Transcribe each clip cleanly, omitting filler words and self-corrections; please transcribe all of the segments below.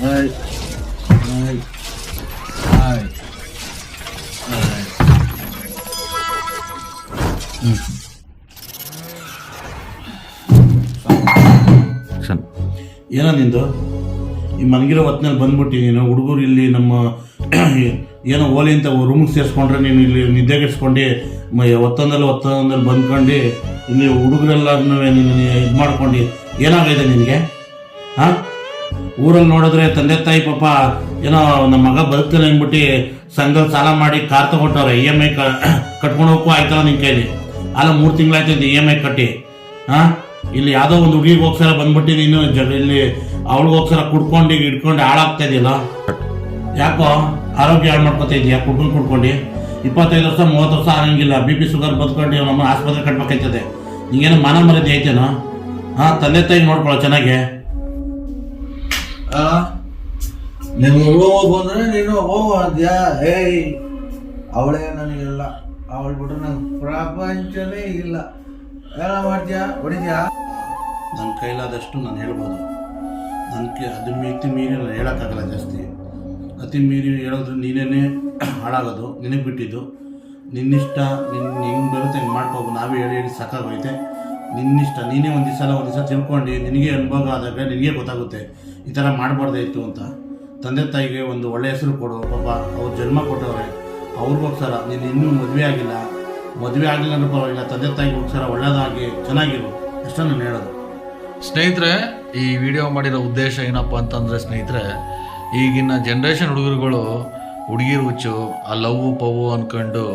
ಏನೋ ನಿಂದು ಈ ಮನಗಿರೋ ಹೊತ್ತಿನಲ್ಲಿ ಬಂದ್ಬಿಟ್ಟು ನೀನು ಹುಡುಗರು ಇಲ್ಲಿ ನಮ್ಮ ಏನೋ ಓಲಿ ಅಂತ ರೂಮಿಗೆ ಸೇರಿಸ್ಕೊಂಡ್ರೆ ನೀನು ಇಲ್ಲಿ ನಿದ್ದೆಗೆಡ್ಸ್ಕೊಂಡು ಒತ್ತೊಂದಲ್ಲಿ ಬಂದ್ಕೊಂಡು ಇಲ್ಲಿ ಹುಡುಗರೆಲ್ಲರನ್ನೂ ನೀನು ಇದು ಮಾಡ್ಕೊಂಡು ಏನಾಗೈತೆ ನಿನಗೆ? ಹಾಂ, ಊರಲ್ಲಿ ನೋಡಿದ್ರೆ ತಂದೆ ತಾಯಿ ಪಾಪ ಏನೋ ನಮ್ಮ ಮಗ ಬದುಕ್ತಾನೆ ಅಂದ್ಬಿಟ್ಟು ಸಂಘದಲ್ಲಿ ಸಾಲ ಮಾಡಿ ಕಾರ್ ತೊಗೊಟ್ಟವ್ರೆ. EMI ಕಟ್ಕೊಂಡು ಹೋಗಕ್ಕೂ ಆಯ್ತಲ್ಲ ನಿನ್ನ ಕೈಲಿ. ಅಲ್ಲ 3 ತಿಂಗಳಾಯ್ತು EMI ಕಟ್ಟಿ. ಹಾಂ, ಇಲ್ಲಿ ಯಾವುದೋ ಒಂದು ಹುಡುಗಿಗೆ ಹೋಗ್ಸಾರ ಬಂದ್ಬಿಟ್ಟು ನೀನು ಇಲ್ಲಿ ಅವಳಿಗೆ ಹೋಗ್ಸಾರ ಕುಡ್ಕೊಂಡು ಹಿಡ್ಕೊಂಡು ಹಾಳಾಗ್ತಾ ಇದೆಯಲ್ಲ. ಯಾಕೋ ಆರೋಗ್ಯ ಹಾಳು ಮಾಡ್ಕೊತಾ ಇದೆಯಾ ಕುಡ್ಕೊಂಡು? 25 ವರ್ಷ 30 ವರ್ಷ ಆಗಂಗಿಲ್ಲ. BP ಶುಗರ್ ಬದುಕೊಂಡು ನಮ್ಮ ಆಸ್ಪತ್ರೆ ಕಟ್ಬೇಕಾಯ್ತದೆ. ನಿಂಗೇನು ಮಾನ ಮರ್ಯಾದೆ ಐತೇನೋ? ಹಾಂ, ತಂದೆ ತಾಯಿ ನೋಡ್ಕೊಳ್ಳೋ ಚೆನ್ನಾಗೆ. ನೀವು ರೂಮಿಗೆ ಬಂದರೆ ನೀನು ಹೋಗ್ಯಾ? ಏಯ್, ಅವಳೇ ನನಗೆಲ್ಲ. ಅವಳು ಬಿಟ್ರೆ ನಂಗೆ ಪ್ರಪಂಚನೇ ಇಲ್ಲ. ಎಲ್ಲ ಮಾಡ್ತೀಯಾ? ಹೊಡಿದ್ಯಾ? ನನ್ನ ಕೈಲಾದಷ್ಟು ನಾನು ಹೇಳ್ಬೋದು. ಅದು ಮೀರಿ ನಾನು ಹೇಳೋಕ್ಕಾಗಲ್ಲ ಜಾಸ್ತಿ. ಅತಿ ಮೀರಿ ಹೇಳಿದ್ರೆ ನೀನೇ ಹಾಳಾಗೋದು. ನಿನಗೆ ಬಿಟ್ಟಿದ್ದು ನಿನ್ನಿಷ್ಟ. ಹೆಂಗೆ ಬರುತ್ತೆ ಹೆಂಗೆ ಮಾಡ್ಕೋಬೋದು. ನಾವೇ ಹೇಳಿ ಸಾಕಾಗೋಯ್ತೆ. ನಿನ್ನಿಷ್ಟ. ನೀನೇ ಒಂದು ದಿವಸ ತಿಳ್ಕೊಂಡು ನಿನಗೆ ಅನುಭವ ಆದಾಗ ನಿನಗೆ ಗೊತ್ತಾಗುತ್ತೆ ಈ ಥರ ಮಾಡಬಾರ್ದಾಯಿತು ಅಂತ. ತಂದೆ ತಾಯಿಗೆ ಒಂದು ಒಳ್ಳೆಯ ಹೆಸರು ಕೊಡು. ಪಾಪ ಅವ್ರು ಜನ್ಮ ಕೊಟ್ಟವ್ರೆ, ಅವ್ರಿಗೋಸ್ಕರ ನೀನು ಇನ್ನೂ ಮದುವೆ ಆಗಿಲ್ಲ ಅಂದ್ರೆ ಪರವಾಗಿಲ್ಲ, ತಂದೆ ತಾಯಿಗೋಸ್ಕರ ಒಳ್ಳೆಯದಾಗಿ ಚೆನ್ನಾಗಿರು ಅಷ್ಟೇ ನಾನು ಹೇಳೋದು. ಸ್ನೇಹಿತರೆ, ಈ ವಿಡಿಯೋ ಮಾಡಿರೋ ಉದ್ದೇಶ ಏನಪ್ಪ ಅಂತಂದರೆ ಸ್ನೇಹಿತರೆ, ಈಗಿನ ಜನ್ರೇಷನ್ ಹುಡುಗರುಗಳು ಹುಡುಗಿರು ಹುಚ್ಚು ಆ ಲವ್ ಪವು ಅಂದ್ಕೊಂಡು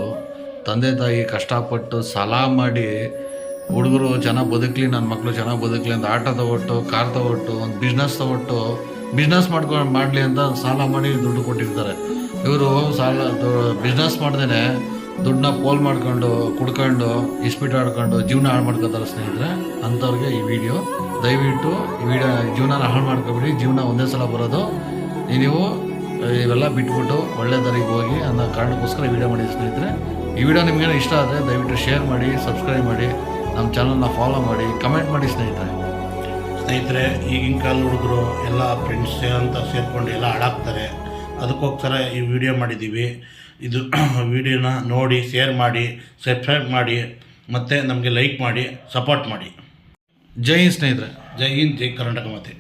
ತಂದೆ ತಾಯಿ ಕಷ್ಟಪಟ್ಟು ಸಾಲ ಮಾಡಿ ಹುಡುಗರು ಚೆನ್ನಾಗಿ ಬದುಕಲಿ, ನನ್ನ ಮಕ್ಕಳು ಚೆನ್ನಾಗಿ ಬದುಕಲಿ ಅಂತ ಆಟೋ ತೊಗೊಟ್ಟು, ಕಾರ್ ತೊಗೊಟ್ಟು, ಒಂದು ಬಿಸ್ನೆಸ್ ಮಾಡಲಿ ಅಂತ ಸಾಲ ಮಾಡಿ ದುಡ್ಡು ಕೊಟ್ಟಿರ್ತಾರೆ. ಇವರು ಬಿಸ್ನೆಸ್ ಮಾಡ್ದೇ ದುಡ್ಡನ್ನ ಪೋಲ್ ಮಾಡ್ಕೊಂಡು ಕುಡ್ಕೊಂಡು ಇಸ್ಪೀಟ್ ಆಡ್ಕೊಂಡು ಜೀವನ ಹಾಳು ಮಾಡ್ಕೋತಾರೆ ಸ್ನೇಹಿತರೆ. ಅಂಥವ್ರಿಗೆ ಈ ವಿಡಿಯೋ ದಯವಿಟ್ಟು ಜೀವನ ಹಾಳು ಮಾಡ್ಕೊಬಿಡಿ. ಜೀವನ ಒಂದೇ ಸಲ ಬರೋದು. ನೀವು ಇವೆಲ್ಲ ಬಿಟ್ಬಿಟ್ಟು ಒಳ್ಳೆ ದಾರಿಗೆ ಹೋಗಿ ಅನ್ನೋ ಕಾರಣಕ್ಕೋಸ್ಕರ ಈ ವಿಡಿಯೋ ಮಾಡಿದ್ವಿ ಸ್ನೇಹಿತರೆ. ಈ ವಿಡಿಯೋ ನಿಮಗೇನೋ ಇಷ್ಟ ಆದರೆ ದಯವಿಟ್ಟು ಶೇರ್ ಮಾಡಿ, ಸಬ್ಸ್ಕ್ರೈಬ್ ಮಾಡಿ, ನಮ್ಮ ಚಾನಲ್ನ ಫಾಲೋ ಮಾಡಿ, ಕಮೆಂಟ್ ಮಾಡಿ ಸ್ನೇಹಿತರೆ. ಈಗಿನ ಕಾಲ ಹುಡುಗರು ಎಲ್ಲ ಫ್ರೆಂಡ್ಸ್ ಅಂತ ಸೇರಿಕೊಂಡು ಎಲ್ಲ ಹಾಳಾಗ್ತಾರೆ. ಅದಕ್ಕೋಸ್ಕರ ಈ ವಿಡಿಯೋ ಮಾಡಿದ್ದೀವಿ. ಇದು ವಿಡಿಯೋನ ನೋಡಿ ಶೇರ್ ಮಾಡಿ, ಸಬ್ಸ್ಕ್ರೈಬ್ ಮಾಡಿ, ಮತ್ತು ನಮಗೆ ಲೈಕ್ ಮಾಡಿ, ಸಪೋರ್ಟ್ ಮಾಡಿ. ಜೈ ಹಿಂದ್ ಸ್ನೇಹಿತರೆ. ಜೈ ಹಿಂದ್, ಜೈ ಕರ್ನಾಟಕ ಮಾತೆ.